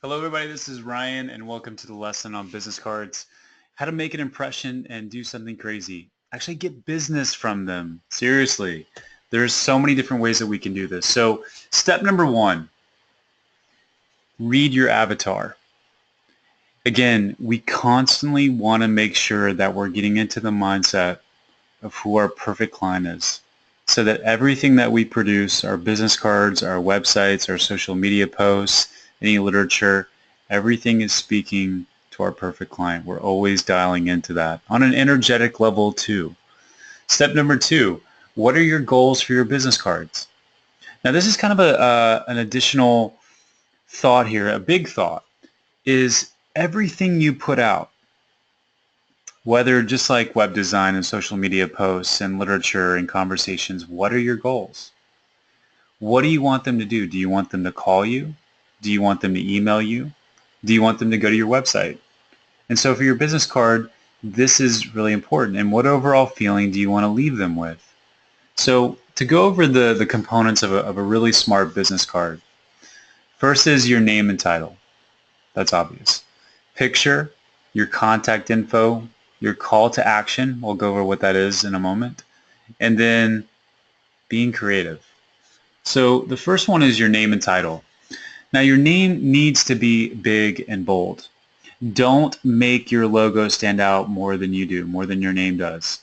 Hello everybody, this is Ryan and welcome to the lesson on business cards. How to make an impression and do something crazy. Actually get business from them. Seriously. There's so many different ways that we can do this. So step number one, read your avatar. Again, we constantly want to make sure that we're getting into the mindset of who our perfect client is. So that everything that we produce, our business cards, our websites, our social media posts, any literature, everything is speaking to our perfect client. We're always dialing into that on an energetic level too. Step number two, what are your goals for your business cards? Now this is kind of an additional thought here, a big thought, is everything you put out, whether just like web design and social media posts and literature and conversations, what are your goals? What do you want them to do? Do you want them to call you? Do you want them to email you? Do you want them to go to your website? And so for your business card, this is really important. And what overall feeling do you want to leave them with? So to go over the components of a really smart business card, first is your name and title. That's obvious. Picture, your contact info, your call to action. We'll go over what that is in a moment. And then being creative. So the first one is your name and title. Now your name needs to be big and bold. Don't make your logo stand out more than you do, more than your name does.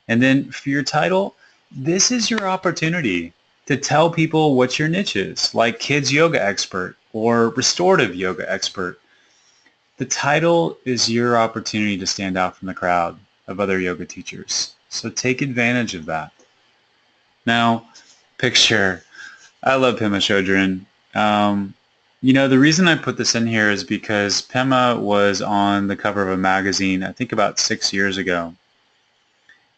And then for your title, this is your opportunity to tell people what your niche is, like kids yoga expert or restorative yoga expert. The title is your opportunity to stand out from the crowd of other yoga teachers. So take advantage of that. Now, picture. I love Pema Chodron. The reason I put this in here is because Pema was on the cover of a magazine, I think about 6 years ago.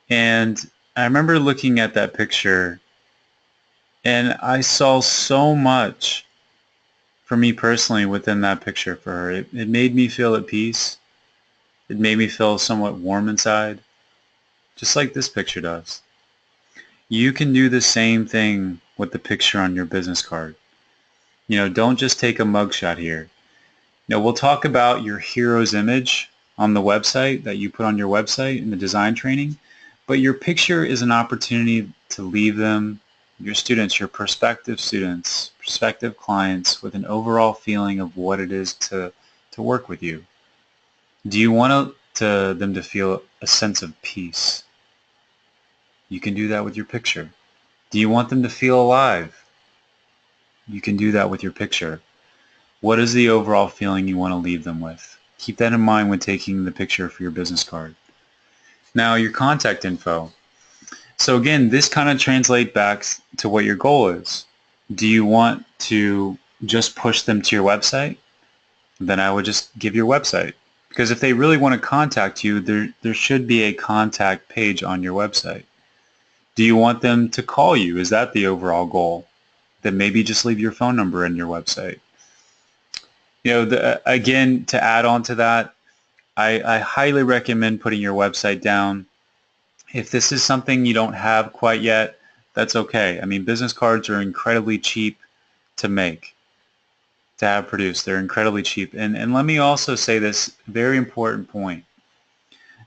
And I remember looking at that picture and I saw so much for me personally within that picture for her. It made me feel at peace. It made me feel somewhat warm inside, just like this picture does. You can do the same thing with the picture on your business card. Don't just take a mugshot here. We'll talk about your hero's image on the website that you put on your website in the design training, but your picture is an opportunity to leave them, your students, your prospective students, prospective clients, with an overall feeling of what it is to work with you. Do you want them to feel a sense of peace? You can do that with your picture. Do you want them to feel alive? You can do that with your picture. What is the overall feeling you want to leave them with? Keep that in mind when taking the picture for your business card. Now, your contact info. So again, this kind of translates back to what your goal is. Do you want to just push them to your website? Then I would just give your website. Because if they really want to contact you, there should be a contact page on your website. Do you want them to call you? Is that the overall goal? Then maybe just leave your phone number in your website. Again, to add on to that, I highly recommend putting your website down. If this is something you don't have quite yet, that's okay. I mean, business cards are incredibly cheap to make, to have produced. They're incredibly cheap. And let me also say this very important point.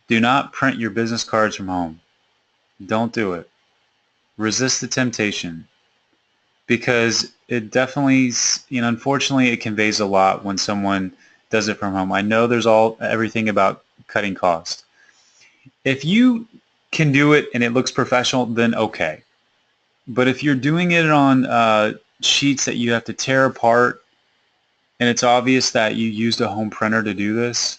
Do not print your business cards from home. Don't do it. Resist the temptation, because it definitely, unfortunately, it conveys a lot when someone does it from home. I know there's everything about cutting cost. If you can do it and it looks professional, then okay. But if you're doing it on sheets that you have to tear apart and it's obvious that you used a home printer to do this,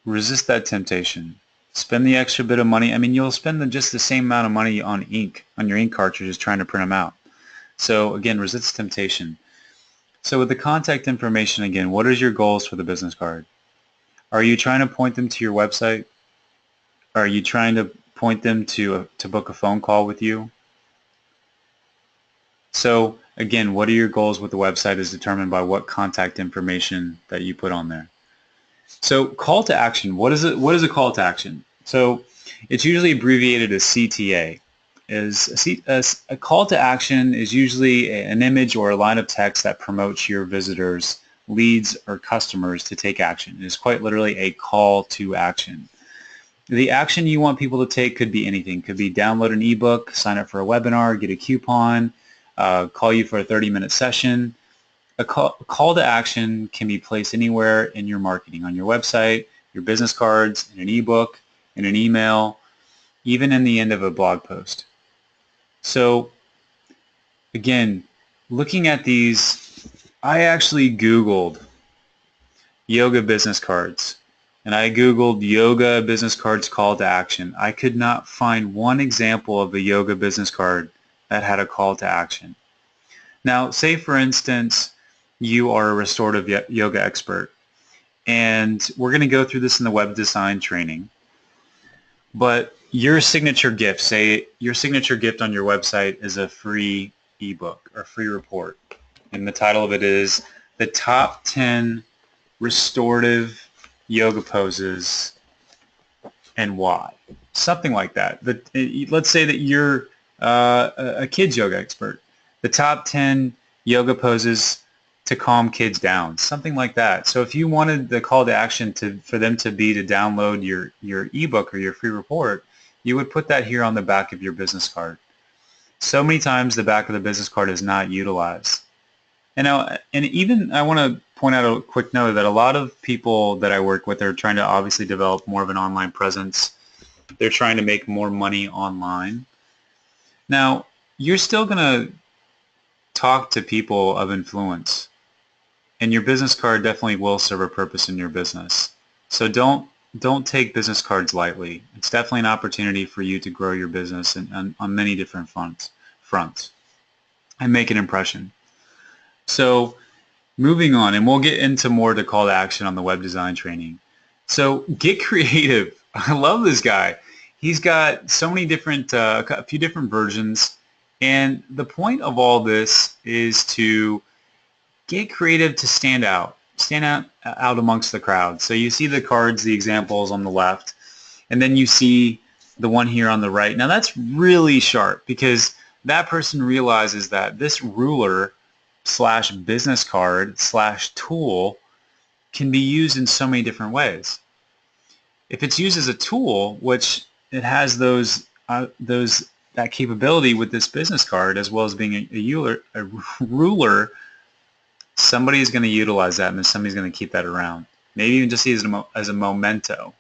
resist that temptation. Spend the extra bit of money. I mean, you'll spend just the same amount of money on ink, on your ink cartridges, trying to print them out. So again, resist temptation. So with the contact information, again, what is your goals for the business card? Are you trying to point them to your website? Are you trying to point them to book a phone call with you? So again, what are your goals with the website is determined by what contact information that you put on there. So call to action, what is it? What is a call to action? So it's usually abbreviated as CTA. A call to action is usually an image or a line of text that promotes your visitors leads or customers to take action. It is quite literally a call to action. The action you want people to take could be anything. Could be download an ebook, sign up for a webinar, get a coupon, call you for a 30-minute session. A call to action can be placed anywhere in your marketing, on your website, your business cards, in an ebook, in an email, even in the end of a blog post. So again, looking at these, I actually Googled yoga business cards. And I Googled yoga business cards call to action. I could not find one example of a yoga business card that had a call to action. Now, say for instance, you are a restorative yoga expert, and we're going to go through this in the web design training, but your signature gift, say your signature gift on your website is a free ebook or free report, and the title of it is the top 10 restorative yoga poses and why, something like that. Let's say that you're a kids yoga expert, the top 10 yoga poses to calm kids down, something like that. So if you wanted the call to action for them to be to download your ebook or your free report, you would put that here on the back of your business card. So many times the back of the business card is not utilized. And even I want to point out a quick note that a lot of people that I work with are trying to obviously develop more of an online presence. They're trying to make more money online. Now, you're still going to talk to people of influence, and your business card definitely will serve a purpose in your business. So don't take business cards lightly. It's definitely an opportunity for you to grow your business on many different fronts and make an impression. So moving on, and we'll get into more to call to action on the web design training. So get creative. I love this guy. He's got so many different, a few different versions, and the point of all this is to get creative to stand out amongst the crowd. So you see the cards, the examples on the left, and then you see the one here on the right. Now that's really sharp because that person realizes that this ruler / business card / tool can be used in so many different ways. If it's used as a tool, which it has that capability with this business card, as well as being a ruler, somebody's going to utilize that, and somebody's going to keep that around. Maybe even just use it as a memento.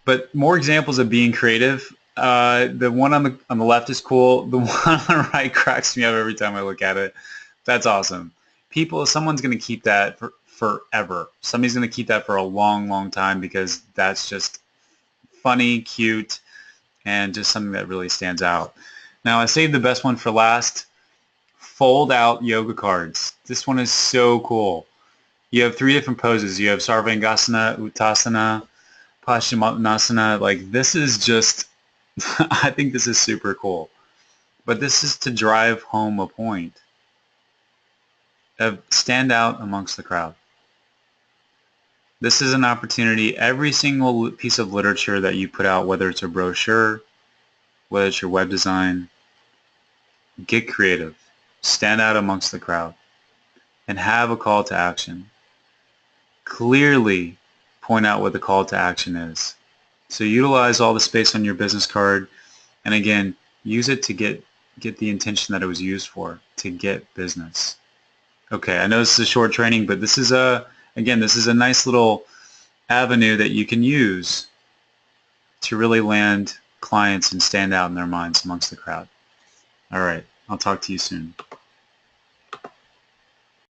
But more examples of being creative. The one on the left is cool. The one on the right cracks me up every time I look at it. That's awesome. Someone's going to keep that forever. Somebody's going to keep that for a long, long time because that's just funny, cute, and just something that really stands out. Now, I saved the best one for last. Fold out yoga cards. This one is so cool. You have 3 different poses. You have Sarvangasana, Uttasana, Paschimottanasana. Like, this is just, I think this is super cool. But this is to drive home a point of stand out amongst the crowd. This is an opportunity. Every single piece of literature that you put out, whether it's a brochure, whether it's your web design, get creative. Stand out amongst the crowd and have a call to action. Clearly point out what the call to action is. So utilize all the space on your business card, and again, use it to get the intention that it was used for, to get business. Okay, I know this is a short training, but this is a nice little avenue that you can use to really land clients and stand out in their minds amongst the crowd. All right, I'll talk to you soon.